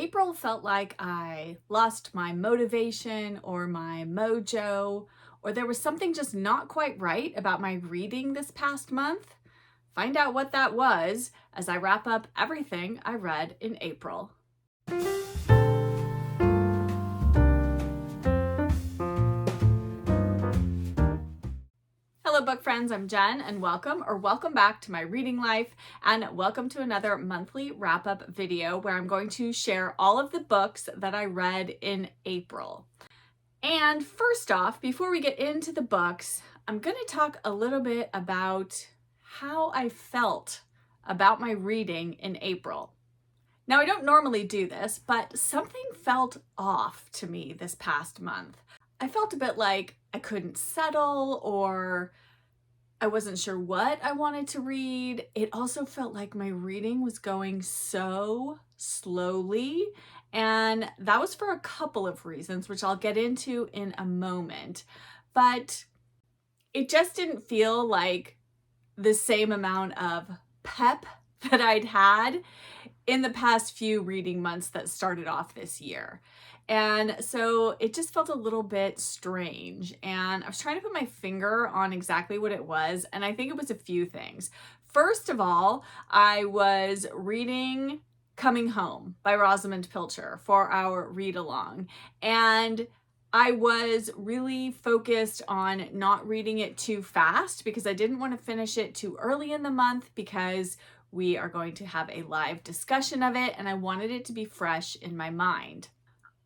April felt like I lost my motivation or my mojo, or there was something just not quite right about my reading this past month. Find out what that was as I wrap up everything I read in April. Hello book friends, I'm Jen and welcome back to my reading life, and welcome to another monthly wrap-up video where I'm going to share all of the books that I read in April. And first off, before we get into the books, I'm going to talk a little bit about how I felt about my reading in April. Now, I don't normally do this, but something felt off to me this past month. I felt a bit like I couldn't settle, or I wasn't sure what I wanted to read. It also felt like my reading was going so slowly, and that was for a couple of reasons, which I'll get into in a moment. But it just didn't feel like the same amount of pep that I'd had in the past few reading months that started off this year. And so it just felt a little bit strange, and I was trying to put my finger on exactly what it was, and I think it was a few things. First of all, I was reading Coming Home by Rosamund Pilcher for our read along, and I was really focused on not reading it too fast because I didn't want to finish it too early in the month because we are going to have a live discussion of it, and I wanted it to be fresh in my mind.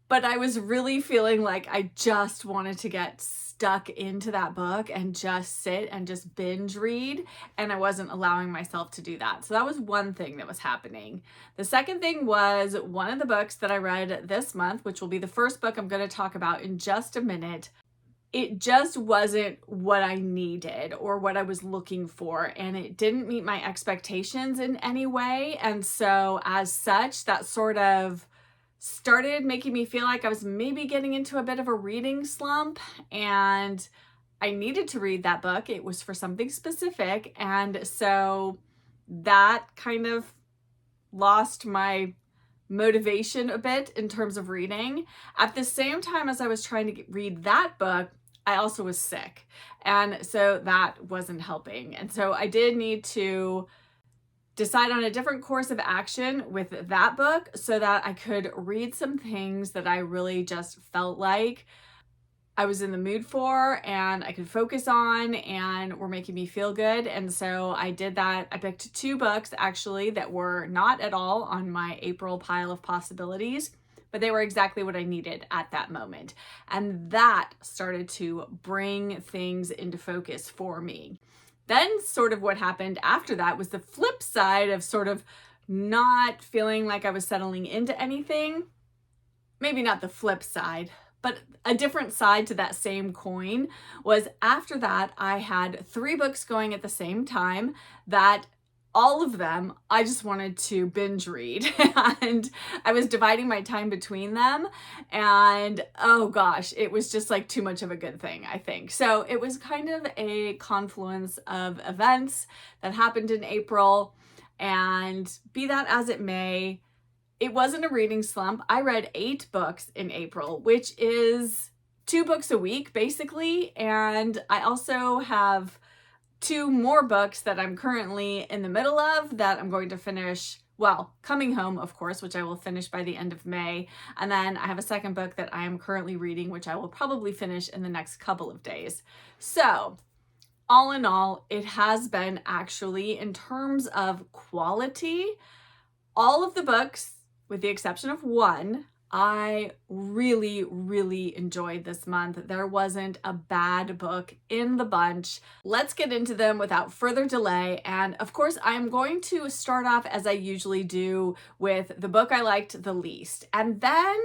But I was really feeling like I just wanted to get stuck into that book and just sit and just binge read, and I wasn't allowing myself to do that. So that was one thing that was happening. The second thing was one of the books that I read this month, which will be the first book I'm going to talk about in just a minute. It just wasn't what I needed or what I was looking for, and it didn't meet my expectations in any way. And so as such, that sort of started making me feel like I was maybe getting into a bit of a reading slump, and I needed to read that book. It was for something specific, and so that kind of lost my motivation a bit in terms of reading. At the same time as I was trying to read that book, I also was sick, and so that wasn't helping. And so I did need to decide on a different course of action with that book so that I could read some things that I really just felt like I was in the mood for and I could focus on and were making me feel good. And so I did that. I picked two books actually that were not at all on my April pile of possibilities, but they were exactly what I needed at that moment. And that started to bring things into focus for me. Then sort of what happened after that was the flip side of sort of not feeling like I was settling into anything. Maybe not the flip side, but a different side to that same coin was after that I had three books going at the same time that all of them I just wanted to binge read, and I was dividing my time between them, and oh gosh, it was just like too much of a good thing, I think. So it was kind of a confluence of events that happened in April, and be that as it may, it wasn't a reading slump. I read 8 books in April, which is 2 books a week basically, and I also have 2 more books that I'm currently in the middle of that I'm going to finish, well, Coming Home, of course, which I will finish by the end of May. And then I have a second book that I am currently reading, which I will probably finish in the next couple of days. So all in all, it has been actually, in terms of quality, all of the books, with the exception of one, I really, really enjoyed this month. There wasn't a bad book in the bunch. Let's get into them without further delay. And of course, I'm going to start off as I usually do with the book I liked the least. And then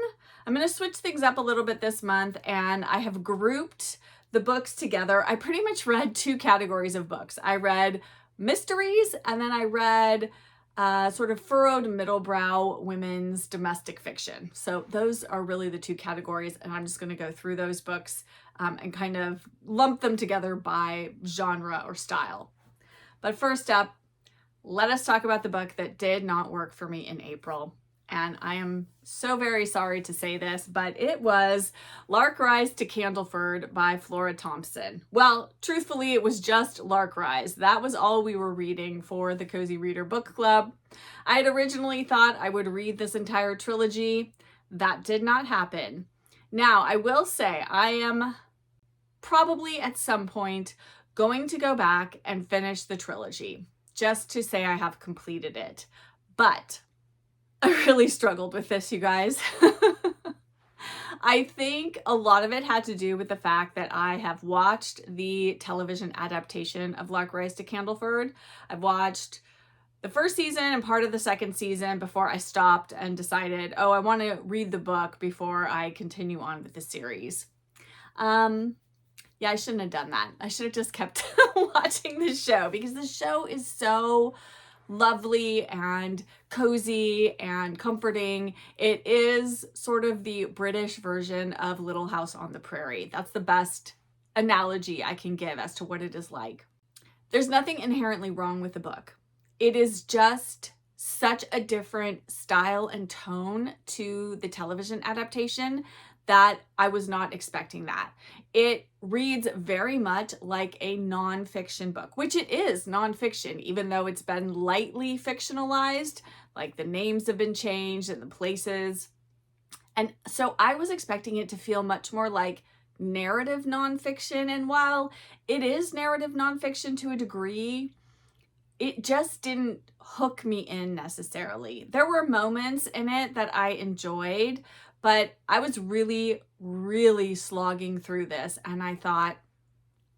I'm going to switch things up a little bit this month, and I have grouped the books together. I pretty much read 2 categories of books. I read mysteries, and then I read sort of furrowed middlebrow women's domestic fiction. So those are really the 2 categories, and I'm just going to go through those books and kind of lump them together by genre or style. But first up, let us talk about the book that did not work for me in April. and I am so very sorry to say this, but it was Lark Rise to Candleford by Flora Thompson. Well, truthfully, it was just Lark Rise. That was all we were reading for the Cozy Reader Book Club. I had originally thought I would read this entire trilogy. That did not happen. Now, I will say I am probably at some point going to go back and finish the trilogy just to say I have completed it. But I really struggled with this, you guys. I think a lot of it had to do with the fact that I have watched the television adaptation of Lark Rise to Candleford. I've watched the first season and part of the second season before I stopped and decided, oh, I want to read the book before I continue on with the series. Yeah, I shouldn't have done that. I should have just kept watching the show because the show is so lovely and cozy and comforting. It is sort of the British version of Little House on the Prairie. That's the best analogy I can give as to what it is like. There's nothing inherently wrong with the book. It is just such a different style and tone to the television adaptation that I was not expecting that. It reads very much like a nonfiction book, which it is nonfiction, even though it's been lightly fictionalized, like the names have been changed and the places. And so I was expecting it to feel much more like narrative nonfiction. And while it is narrative nonfiction to a degree, it just didn't hook me in necessarily. There were moments in it that I enjoyed, but I was really, really slogging through this, and I thought,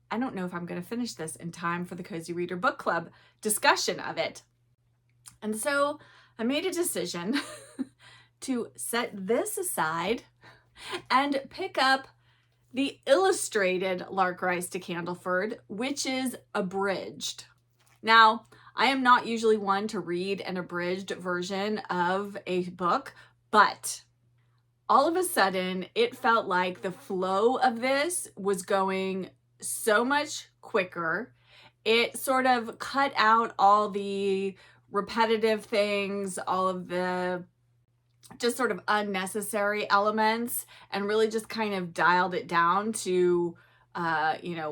I don't know if I'm going to finish this in time for the Cozy Reader Book Club discussion of it. And so I made a decision to set this aside and pick up the illustrated Lark Rise to Candleford, which is abridged. Now, I am not usually one to read an abridged version of a book, but all of a sudden, it felt like the flow of this was going so much quicker. It sort of cut out all the repetitive things, all of the just sort of unnecessary elements, and really just kind of dialed it down to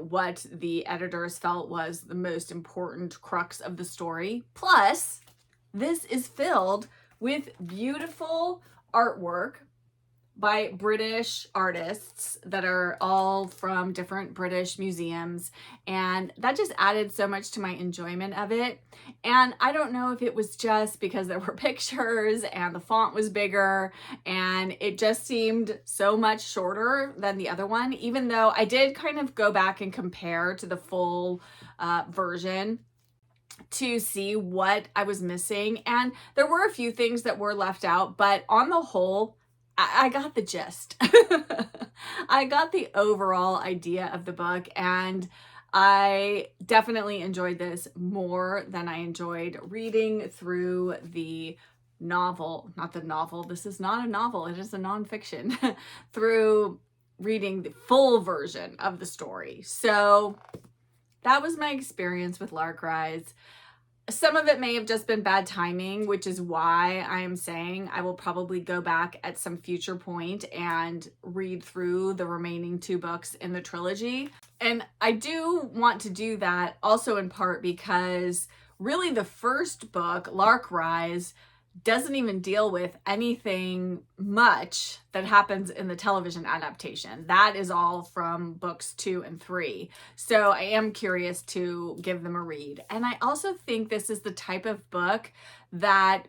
what the editors felt was the most important crux of the story. Plus, this is filled with beautiful artwork by British artists that are all from different British museums, and that just added so much to my enjoyment of it. And I don't know if it was just because there were pictures and the font was bigger and it just seemed so much shorter than the other one, even though I did kind of go back and compare to the full version to see what I was missing. And there were a few things that were left out, but on the whole, I got the gist. I got the overall idea of the book, and I definitely enjoyed this more than I enjoyed reading through the novel. Not the novel. This is not a novel. It is a nonfiction. Through reading the full version of the story. So that was my experience with Lark Rise. Some of it may have just been bad timing, which is why I am saying I will probably go back at some future point and read through the remaining 2 books in the trilogy. And I do want to do that also in part because really the first book, Lark Rise, doesn't even deal with anything much that happens in the television adaptation. That is all from books 2 and 3. So I am curious to give them a read. And I also think this is the type of book that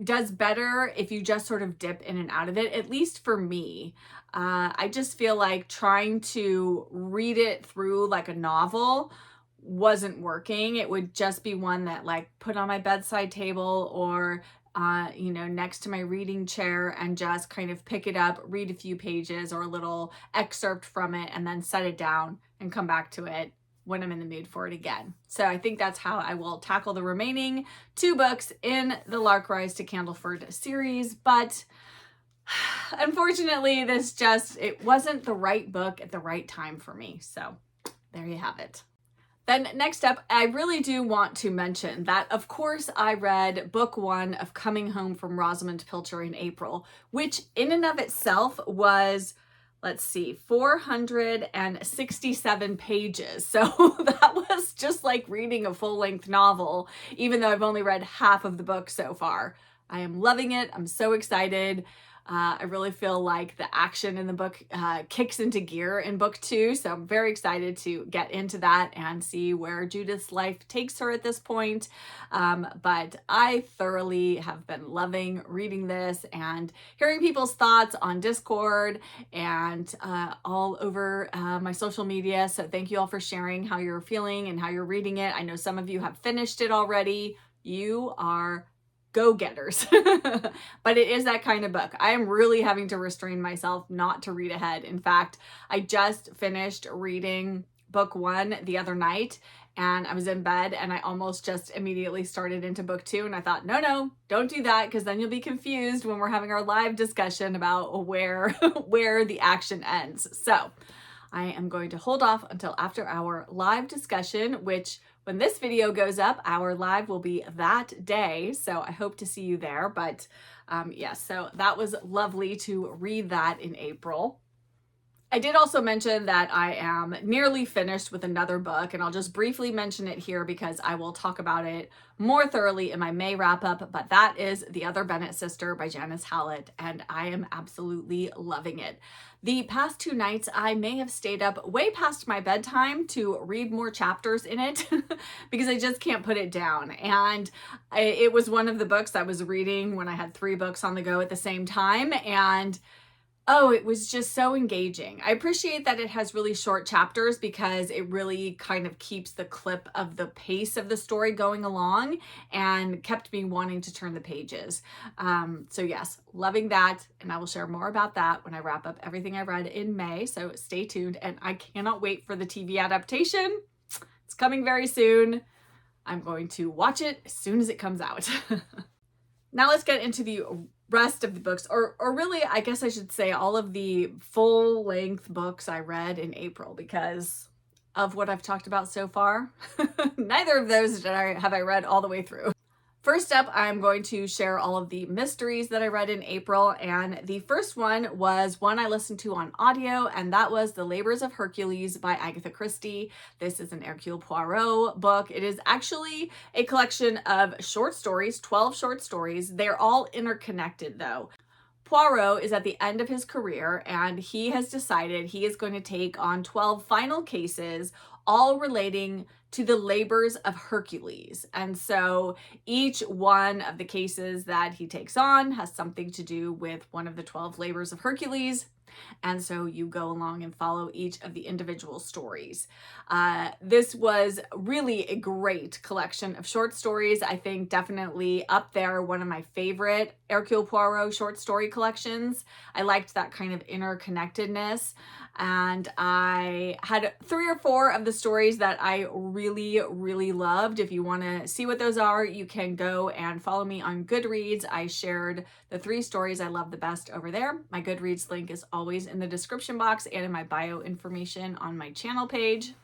does better if you just sort of dip in and out of it, at least for me. I just feel like trying to read it through like a novel wasn't working. It would just be one that like put on my bedside table or next to my reading chair and just kind of pick it up, read a few pages or a little excerpt from it, and then set it down and come back to it when I'm in the mood for it again. So I think that's how I will tackle the remaining 2 books in the Lark Rise to Candleford series. But unfortunately, it wasn't the right book at the right time for me. So there you have it. Then next up, I really do want to mention that, of course, I read book 1 of Coming Home from Rosamund Pilcher in April, which in and of itself was, let's see, 467 pages. So that was just like reading a full-length novel, even though I've only read half of the book so far. I am loving it. I'm so excited. I really feel like the action in the book kicks into gear in book 2, so I'm very excited to get into that and see where Judith's life takes her at this point. But I thoroughly have been loving reading this and hearing people's thoughts on Discord and all over my social media. So thank you all for sharing how you're feeling and how you're reading it. I know some of you have finished it already. You are go-getters. But it is that kind of book. I am really having to restrain myself not to read ahead. In fact, I just finished reading book 1 the other night and I was in bed and I almost just immediately started into book 2, and I thought, no, don't do that, because then you'll be confused when we're having our live discussion about where the action ends. So I am going to hold off until after our live discussion, which when this video goes up, our live will be that day. So I hope to see you there. But yes, so that was lovely to read that in April. I did also mention that I am nearly finished with another book, and I'll just briefly mention it here because I will talk about it more thoroughly in my May wrap up, but that is The Other Bennett Sister by Janice Hallett, and I am absolutely loving it. The past 2 nights, I may have stayed up way past my bedtime to read more chapters in it because I just can't put it down. And it was one of the books I was reading when I had 3 books on the go at the same time, and oh, it was just so engaging. I appreciate that it has really short chapters because it really kind of keeps the clip of the pace of the story going along and kept me wanting to turn the pages. So yes, loving that. And I will share more about that when I wrap up everything I read in May. So stay tuned. And I cannot wait for the TV adaptation. It's coming very soon. I'm going to watch it as soon as it comes out. Now let's get into the rest of the books, or really, I guess I should say all of the full-length books I read in April, because of what I've talked about so far. Neither of those have I read all the way through. First up, I'm going to share all of the mysteries that I read in April, and the first one was one I listened to on audio, and that was The Labors of Hercules by Agatha Christie. This is an Hercule Poirot book. It is actually a collection of short stories, 12 short stories. They're all interconnected though. Poirot is at the end of his career, and he has decided he is going to take on 12 final cases, all relating to the labors of Hercules. And so each one of the cases that he takes on has something to do with one of the 12 labors of Hercules. And so you go along and follow each of the individual stories. This was really a great collection of short stories. I think definitely up there, one of my favorite Hercule Poirot short story collections. I liked that kind of interconnectedness. And I had 3 or 4 of the stories that I really loved. If you want to see what those are, you can go and follow me on Goodreads. I shared the 3 stories I love the best over there. My Goodreads link is always in the description box and in my bio information on my channel page.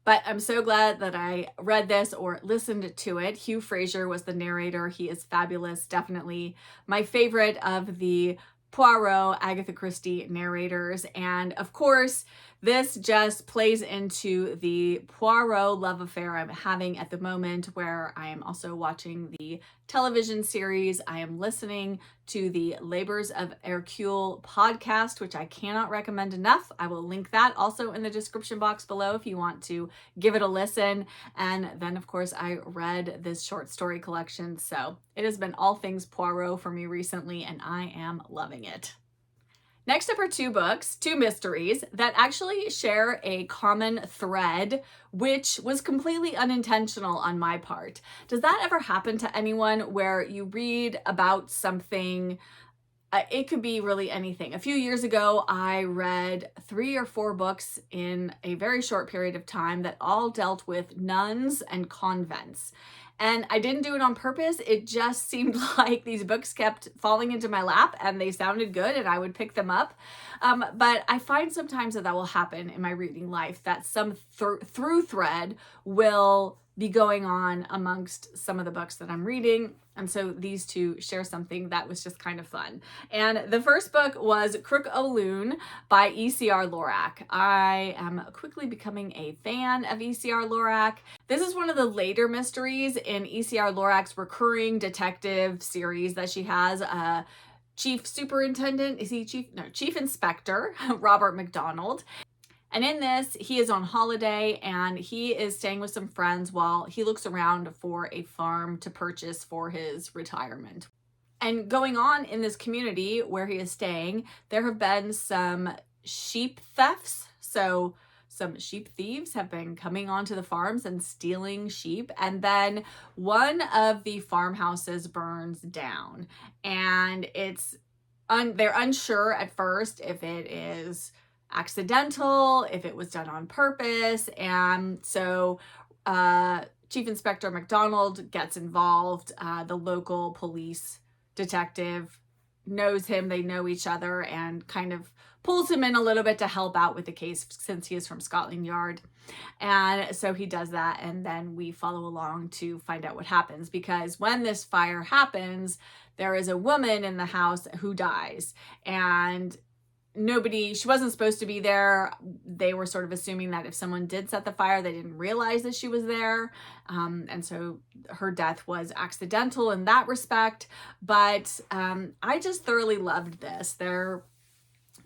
But I'm so glad that I read this or listened to it. Hugh Fraser was the narrator. He is fabulous. Definitely my favorite of the Poirot, Agatha Christie narrators. And of course, this just plays into the Poirot love affair I'm having at the moment, where I am also watching the television series. I am listening to the Labors of Hercule podcast, which I cannot recommend enough. I will link that also in the description box below if you want to give it a listen. And then, of course, I read this short story collection. So it has been all things Poirot for me recently, and I am loving it. Next up are 2 books, 2 mysteries that actually share a common thread, which was completely unintentional on my part. Does that ever happen to anyone where you read about something? It could be really anything. A few years ago, I read 3 or 4 books in a very short period of time that all dealt with nuns and convents. And I didn't do it on purpose. It just seemed like these books kept falling into my lap and they sounded good and I would pick them up. But I find sometimes that will happen in my reading life, that some through thread will be going on amongst some of the books that I'm reading. And so these two share something that was just kind of fun. And the first book was Crook o' Loon by E.C.R. Lorac. I am quickly becoming a fan of E.C.R. Lorac. This is one of the later mysteries in E.C.R. Lorac's recurring detective series that she has. Chief Superintendent, is he Chief? No, Chief Inspector Robert McDonald. And in this, he is on holiday and he is staying with some friends while he looks around for a farm to purchase for his retirement. And going on in this community where he is staying, there have been some sheep thefts. So some sheep thieves have been coming onto the farms and stealing sheep. And then one of the farmhouses burns down. And they're unsure at first if it is accidental, if it was done on purpose. And so Chief Inspector McDonald gets involved. The local police detective knows him, they know each other, and kind of pulls him in a little bit to help out with the case since he is from Scotland Yard. And so he does that, and then we follow along to find out what happens, because when this fire happens, there is a woman in the house who dies, and she wasn't supposed to be there. They were sort of assuming that if someone did set the fire, they didn't realize that she was there. And so her death was accidental in that respect. But I just thoroughly loved this. There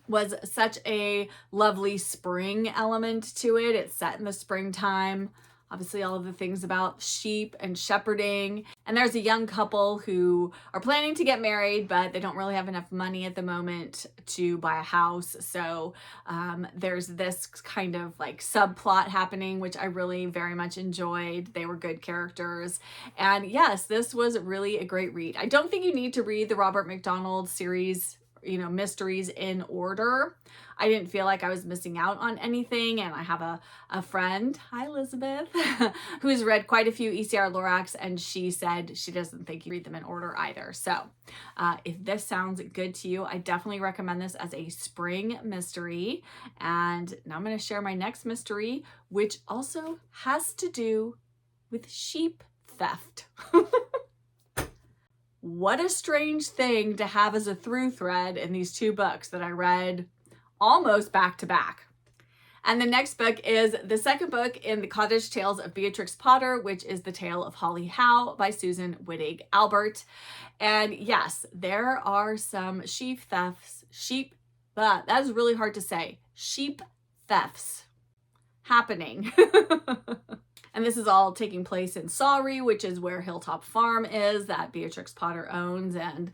was such a lovely spring element to it. It's set in the springtime. Obviously, all of the things about sheep and shepherding. And there's a young couple who are planning to get married, but they don't really have enough money at the moment to buy a house. So there's this kind of like subplot happening, which I really very much enjoyed. They were good characters. And yes, this was really a great read. I don't think you need to read the Robert McDonald series, mysteries in order. I didn't feel like I was missing out on anything. And I have a friend, hi Elizabeth, who's read quite a few E.C.R. Loracs, and she said she doesn't think you read them in order either. So if this sounds good to you, I definitely recommend this as a spring mystery. And now I'm going to share my next mystery, which also has to do with sheep theft. What a strange thing to have as a through thread in these two books that I read almost back to back. And the next book is the second book in the Cottage Tales of Beatrix Potter, which is The Tale of Holly Howe by Susan Wittig Albert. And yes, there are some sheep thefts, that is really hard to say, sheep thefts happening. And this is all taking place in Sawrey, which is where Hilltop Farm is, that Beatrix Potter owns. And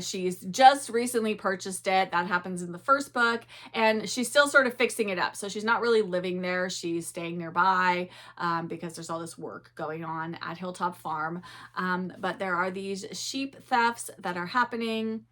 she's just recently purchased it. That happens in the first book. And she's still sort of fixing it up. So she's not really living there. She's staying nearby because there's all this work going on at Hilltop Farm. But there are these sheep thefts that are happening.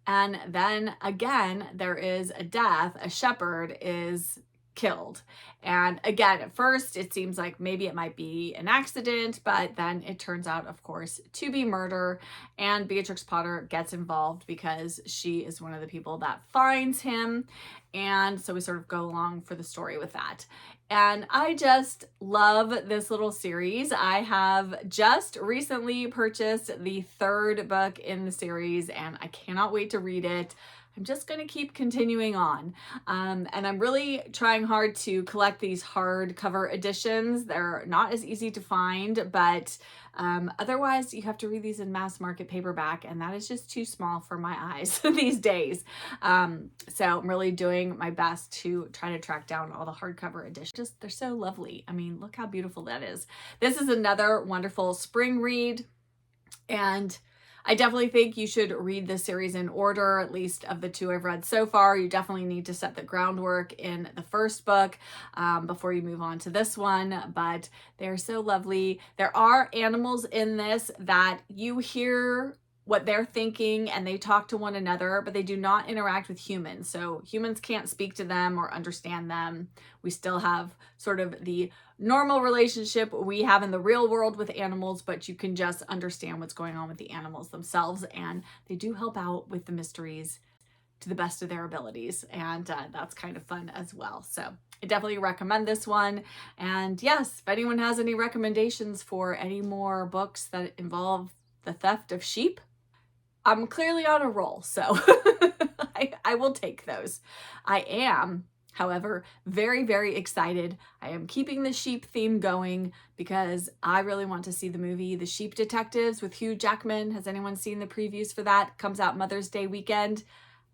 And then again, there is a death. A shepherd is killed. And again, at first it seems like maybe it might be an accident, but then it turns out, of course, to be murder. And Beatrix Potter gets involved because she is one of the people that finds him. And so we sort of go along for the story with that. And I just love this little series. I have just recently purchased the third book in the series, and I cannot wait to read it. I'm just going to keep continuing on. And I'm really trying hard to collect these hardcover editions. They're not as easy to find, but otherwise you have to read these in mass market paperback, and that is just too small for my eyes these days. So I'm really doing my best to try to track down all the hardcover editions. They're so lovely. I mean, look how beautiful that is. This is another wonderful spring read, and I definitely think you should read this series in order, at least of the two I've read so far. You definitely need to set the groundwork in the first book before you move on to this one, but they're so lovely. There are animals in this that you hear what they're thinking, and they talk to one another, but they do not interact with humans. So humans can't speak to them or understand them. We still have sort of the normal relationship we have in the real world with animals, but you can just understand what's going on with the animals themselves, and they do help out with the mysteries to the best of their abilities, and that's kind of fun as well. So I definitely recommend this one. And yes, if anyone has any recommendations for any more books that involve the theft of sheep, I'm clearly on a roll, so I will take those. I am, however, very, very excited. I am keeping the sheep theme going because I really want to see the movie The Sheep Detectives with Hugh Jackman. Has anyone seen the previews for that? Comes out Mother's Day weekend.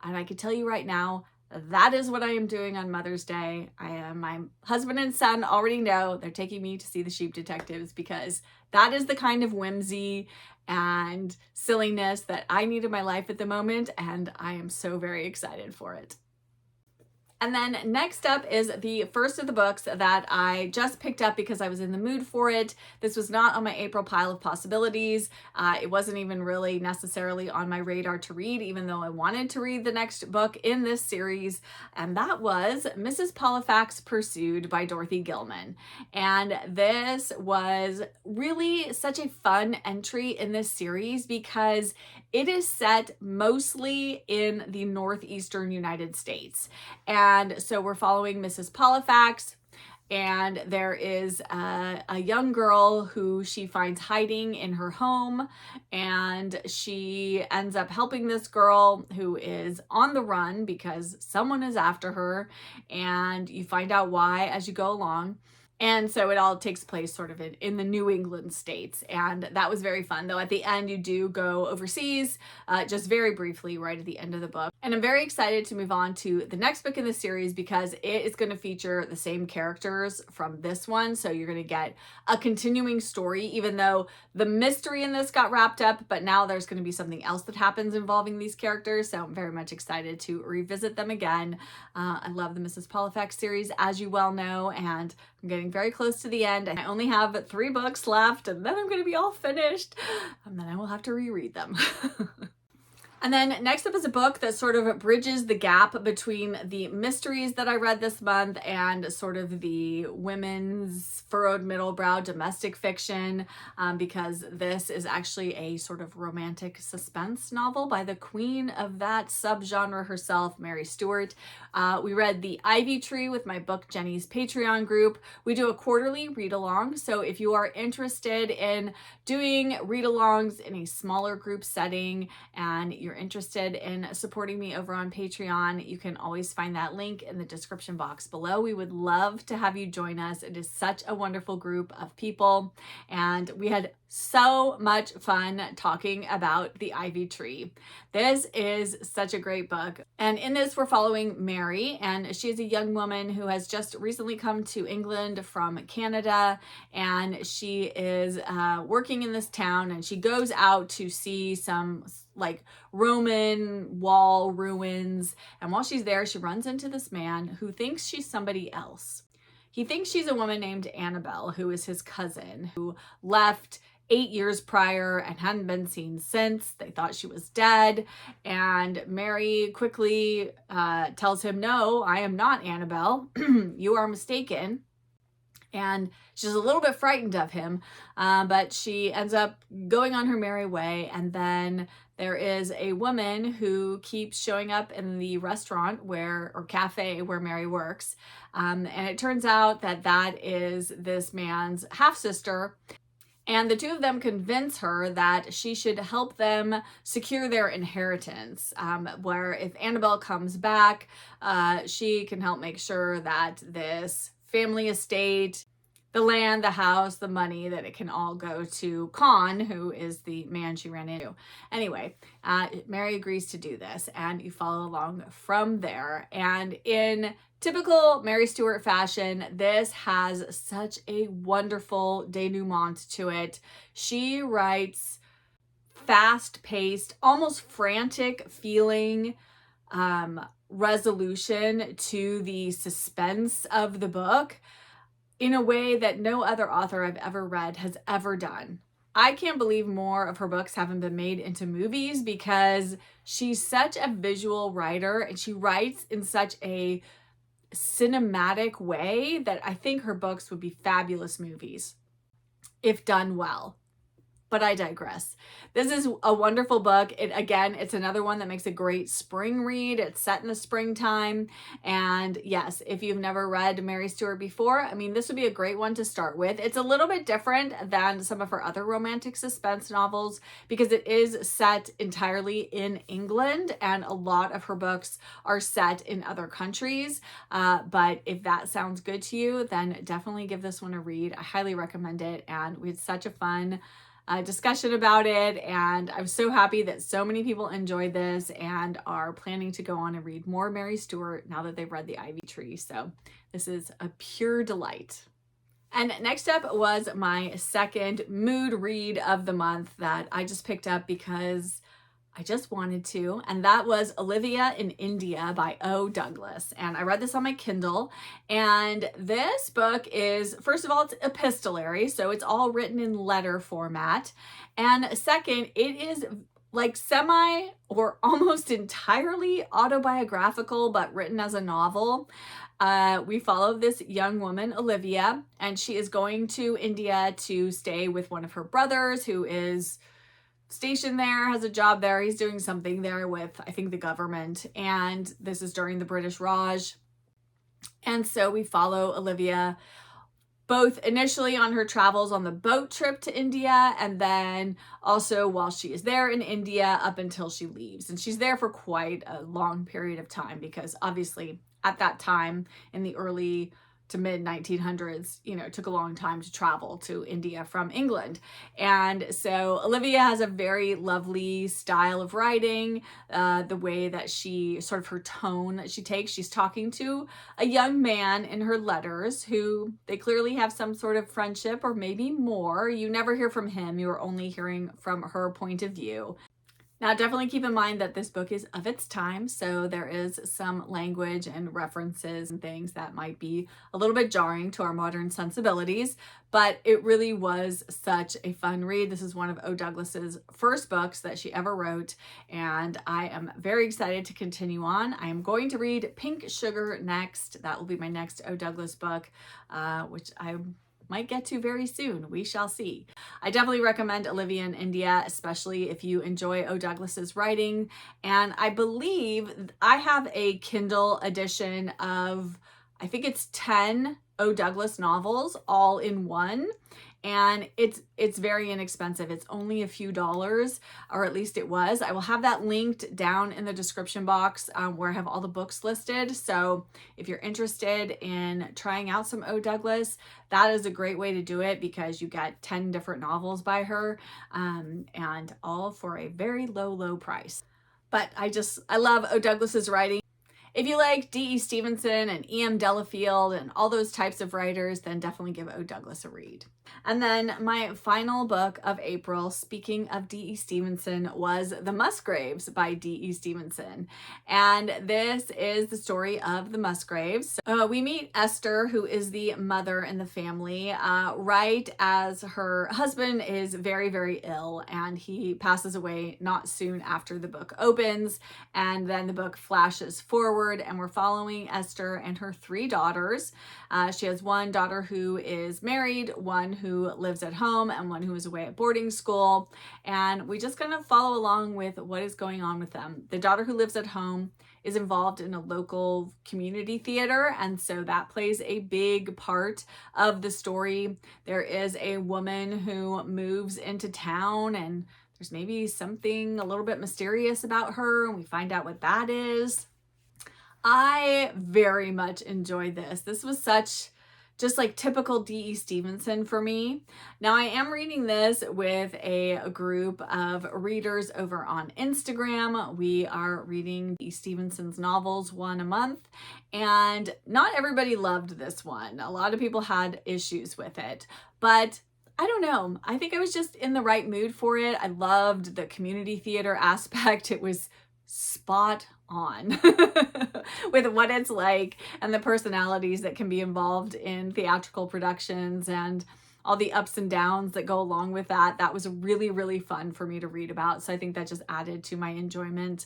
And I can tell you right now, that is what I am doing on Mother's Day. My husband and son already know they're taking me to see The Sheep Detectives because that is the kind of whimsy and silliness that I need in my life at the moment, and I am so very excited for it. And then next up is the first of the books that I just picked up because I was in the mood for it. This was not on my April pile of possibilities. It wasn't even really necessarily on my radar to read, even though I wanted to read the next book in this series. And that was Mrs. Pollifax Pursued by Dorothy Gilman. And this was really such a fun entry in this series because it is set mostly in the northeastern United States. And so we're following Mrs. Pollifax, and there is a young girl who she finds hiding in her home, and she ends up helping this girl who is on the run because someone is after her, and you find out why as you go along. And so it all takes place sort of in the New England states. And that was very fun. Though at the end, you do go overseas, just very briefly right at the end of the book. And I'm very excited to move on to the next book in the series because it is going to feature the same characters from this one. So you're going to get a continuing story, even though the mystery in this got wrapped up. But now there's going to be something else that happens involving these characters. So I'm very much excited to revisit them again. I love the Mrs. Pollifax series, as you well know, and I'm getting very close to the end. I only have 3 books left, and then I'm going to be all finished, and then I will have to reread them. And then next up is a book that sort of bridges the gap between the mysteries that I read this month and sort of the women's furrowed middlebrow domestic fiction, because this is actually a sort of romantic suspense novel by the queen of that subgenre herself, Mary Stewart. We read The Ivy Tree with my Book Jenny's Patreon group. We do a quarterly read-along, so if you are interested in doing read-alongs in a smaller group setting and you're interested in supporting me over on Patreon, you can always find that link in the description box below. We would love to have you join us. It is such a wonderful group of people, and we had so much fun talking about The Ivy Tree. This is such a great book. And in this, we're following Mary, and she is a young woman who has just recently come to England from Canada, and she is working in this town, and she goes out to see some like Roman wall ruins. And while she's there, she runs into this man who thinks she's somebody else. He thinks she's a woman named Annabelle, who is his cousin, who left 8 years prior and hadn't been seen since. They thought she was dead. And Mary quickly tells him, "No, I am not Annabelle. You are mistaken." And she's a little bit frightened of him, but she ends up going on her merry way. And then there is a woman who keeps showing up in the restaurant or cafe where Mary works. And it turns out that that is this man's half-sister. And the two of them convince her that she should help them secure their inheritance, where if Annabelle comes back, she can help make sure that this family estate, the land, the house, the money, that it can all go to Con, who is the man she ran into. Anyway, Mary agrees to do this, and you follow along from there. And in typical Mary Stewart fashion, this has such a wonderful denouement to it. She writes fast-paced, almost frantic feeling resolution to the suspense of the book in a way that no other author I've ever read has ever done. I can't believe more of her books haven't been made into movies because she's such a visual writer and she writes in such a cinematic way that I think her books would be fabulous movies if done well. But I digress. This is a wonderful book. It's another one that makes a great spring read. It's set in the springtime. And yes, if you've never read Mary Stuart before, I mean, this would be a great one to start with. It's a little bit different than some of her other romantic suspense novels because it is set entirely in England and a lot of her books are set in other countries. But if that sounds good to you, then definitely give this one a read. I highly recommend it. And we had such a fun discussion about it, and I'm so happy that so many people enjoyed this and are planning to go on and read more Mary Stuart now that they've read The Ivy Tree. So this is a pure delight. And next up was my second mood read of the month that I just picked up because I just wanted to, and that was Olivia in India by O. Douglas. And I read this on my Kindle, and this book is, first of all, it's epistolary, so it's all written in letter format. And second, it is like semi or almost entirely autobiographical, but written as a novel. We follow this young woman, Olivia, and she is going to India to stay with one of her brothers who is stationed there, has a job there. He's doing something there with, I think, the government. And this is during the British Raj. And so we follow Olivia both initially on her travels on the boat trip to India and then also while she is there in India up until she leaves. And she's there for quite a long period of time because obviously at that time in the early to mid 1900s, it took a long time to travel to India from England. And so Olivia has a very lovely style of writing, the way that she, sort of her tone that she takes. She's talking to a young man in her letters who they clearly have some sort of friendship or maybe more. You never hear from him. You're only hearing from her point of view. Now, definitely keep in mind that this book is of its time, so there is some language and references and things that might be a little bit jarring to our modern sensibilities, but it really was such a fun read. This is one of O. Douglas's first books that she ever wrote, and I am very excited to continue on. I am going to read Pink Sugar next. That will be my next O. Douglas book, which I might get to very soon. We shall see. I definitely recommend Olivia in India, especially if you enjoy O. Douglas's writing. And I believe I have a Kindle edition of, I think it's 10 O. Douglas novels all in one. And it's very inexpensive. It's only a few dollars, or at least it was. I will have that linked down in the description box where I have all the books listed. So if you're interested in trying out some O. Douglas, that is a great way to do it because you get 10 different novels by her and all for a very low price. But I love O. Douglas's writing. If you like D.E. Stevenson and E.M. Delafield and all those types of writers, then definitely give O. Douglas a read. And then my final book of April, speaking of D.E. Stevenson, was The Musgraves by D.E. Stevenson. And this is the story of the Musgraves. We meet Esther, who is the mother in the family, right as her husband is very ill and he passes away not soon after the book opens. And then the book flashes forward and we're following Esther and her 3 daughters. She has one daughter who is married, one who lives at home, and one who is away at boarding school. And we just kind of follow along with what is going on with them. The daughter who lives at home is involved in a local community theater, and so that plays a big part of the story. There is a woman who moves into town, and there's maybe something a little bit mysterious about her, and we find out what that is. I very much enjoyed this. This was such just like typical D.E. Stevenson for me. Now I am reading this with a group of readers over on Instagram. We are reading D.E. Stevenson's novels one a month, and not everybody loved this one. A lot of people had issues with it, but I don't know. I think I was just in the right mood for it. I loved the community theater aspect. It was spot on with what it's like and the personalities that can be involved in theatrical productions. And all the ups and downs that go along with that. That was really, really fun for me to read about. So I think that just added to my enjoyment.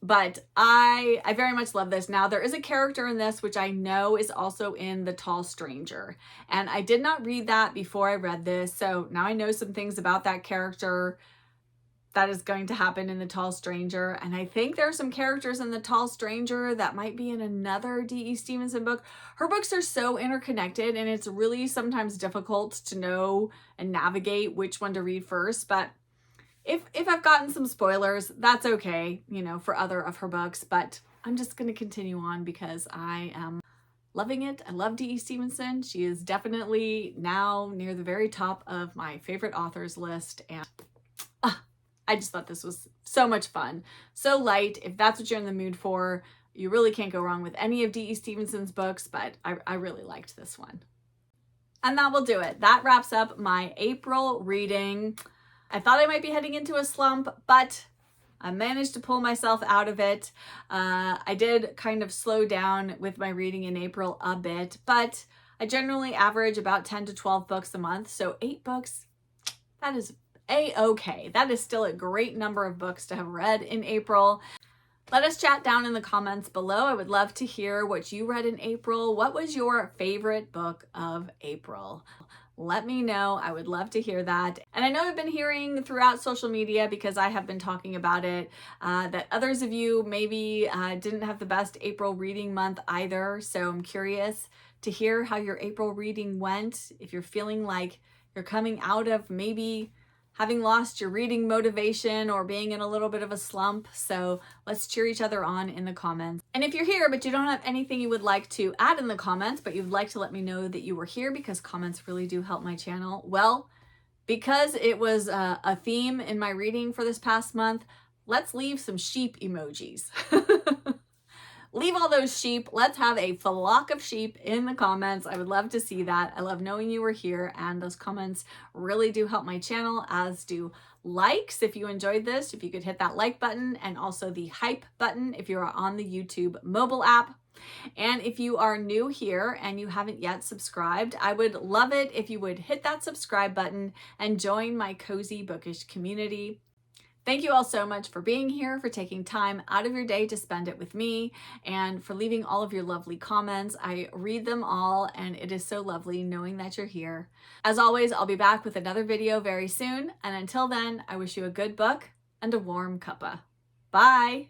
But I very much love this. Now, there is a character in this which I know is also in The Tall Stranger, and I did not read that before I read this, so now I know some things about that character that is going to happen in The Tall Stranger. And I think there are some characters in The Tall Stranger that might be in another D.E. Stevenson book. Her books are so interconnected, and it's really sometimes difficult to know and navigate which one to read first, but if I've gotten some spoilers, that's okay, you know, for other of her books, but I'm just going to continue on because I am loving it. I love D.E. Stevenson. She is definitely now near the very top of my favorite authors list, and I just thought this was so much fun. So light. If that's what you're in the mood for, you really can't go wrong with any of D.E. Stevenson's books, but I really liked this one. And that will do it. That wraps up my April reading. I thought I might be heading into a slump, but I managed to pull myself out of it. I did kind of slow down with my reading in April a bit, but I generally average about 10 to 12 books a month. So 8 books, that is a-okay. That is still a great number of books to have read in April. Let us chat down in the comments below. I would love to hear what you read in April. What was your favorite book of April? Let me know. I would love to hear that. And I know I've been hearing throughout social media, because I have been talking about it, that others of you maybe didn't have the best April reading month either. So I'm curious to hear how your April reading went. If you're feeling like you're coming out of maybe having lost your reading motivation or being in a little bit of a slump. So let's cheer each other on in the comments. And if you're here, but you don't have anything you would like to add in the comments, but you'd like to let me know that you were here, because comments really do help my channel. Well, because it was a theme in my reading for this past month, let's leave some sheep emojis. Leave all those sheep. Let's have a flock of sheep in the comments. I would love to see that. I love knowing you were here, and those comments really do help my channel, as do likes. If you enjoyed this, if you could hit that like button, and also the hype button if you are on the YouTube mobile app. And if you are new here and you haven't yet subscribed, I would love it if you would hit that subscribe button and join my cozy bookish community. Thank you all so much for being here, for taking time out of your day to spend it with me, and for leaving all of your lovely comments. I read them all, and it is so lovely knowing that you're here. As always, I'll be back with another video very soon, and until then, I wish you a good book and a warm cuppa. Bye!